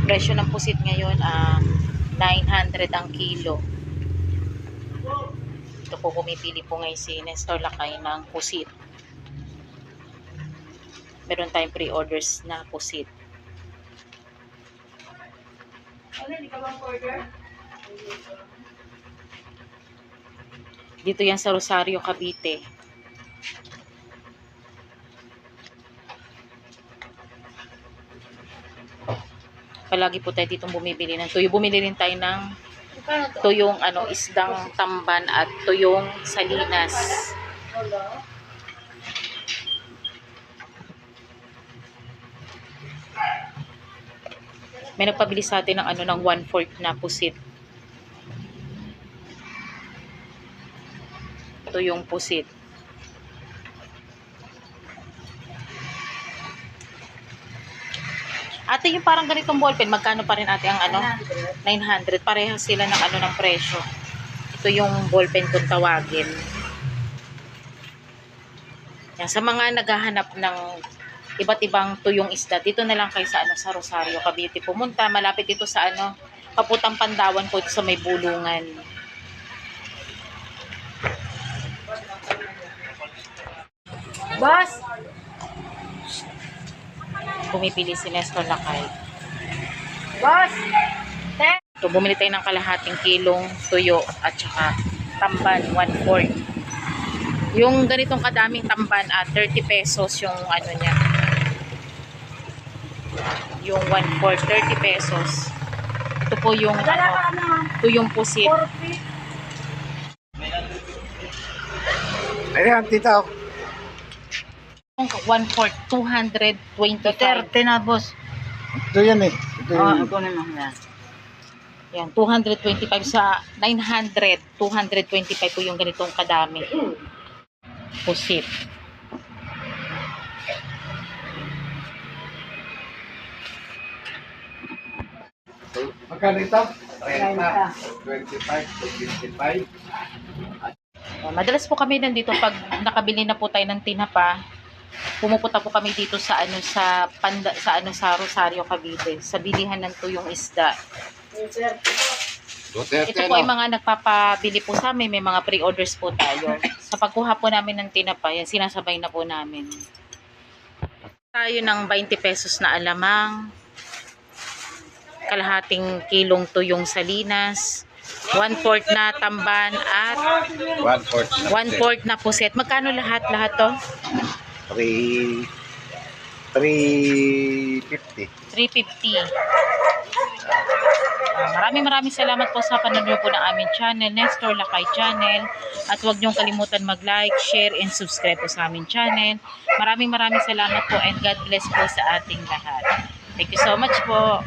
Presyo ng pusit ngayon 900 ang kilo. Ito po, pumipili po ngayon si Nestor Lakay ng pusit. Meron tayong pre-orders na pusit. Dito yan sa Rosario, Cavite. Palagi po tayo ditong bumibili ng tuyo. Bumili rin tayo ng tuyong isdang tamban at tuyong salinas. May nagpabili sa atin ng ng 1/4 na pusit. Tuyong pusit. Ate, yung parang ganitong ballpen, magkano pa rin ate ang 900. Parehas sila ng ng presyo. Ito yung ballpen kung tawagin. Yan, sa mga naghahanap ng iba't ibang tuyong isda, dito na lang kayo sa sa Rosario, Cavite pumunta. Malapit ito sa Kaputang Pandawan po, sa may bulungan. Boss! Pumipili si Nestor Lakay. Boss! So, bumili tayo ng kalahating kilong tuyo at saka tamban, 1/4. Yung ganitong kadaming tamban 30 pesos yung niya. Yung 1/4, 30 pesos. Ito po yung tuyong pusit. Ayan, tita. 1/4, 225. 30 na, boss. Ito yan eh. Ito yung... Ito naman yan. Yan, 225 sa 900. 225 po yung ganitong kadami. Pusit. Magkano ito? 30, 25, 25. Madalas po kami nandito pag nakabili na po tayo ng tinapa. Pumupunta po kami dito sa sa Rosario, Cavite, sa bilihan ng tuyong isda. Ito po ay mga nagpapabili po sa amin, may mga pre-orders po tayo. Sa pagkuha po namin ng tinapa, yan sinasabay na po namin. Tayo ng 20 pesos na alamang, kalahating kilong tuyong salinas, 1/4 na tamban at 1/4 na puset. Magkano lahat to? 350. 350. Maraming salamat po sa panonood po ng aming channel, Nestor Lakay Channel. At huwag niyong kalimutan mag-like, share, and subscribe po sa aming channel. Maraming salamat po and God bless po sa ating lahat. Thank you so much po.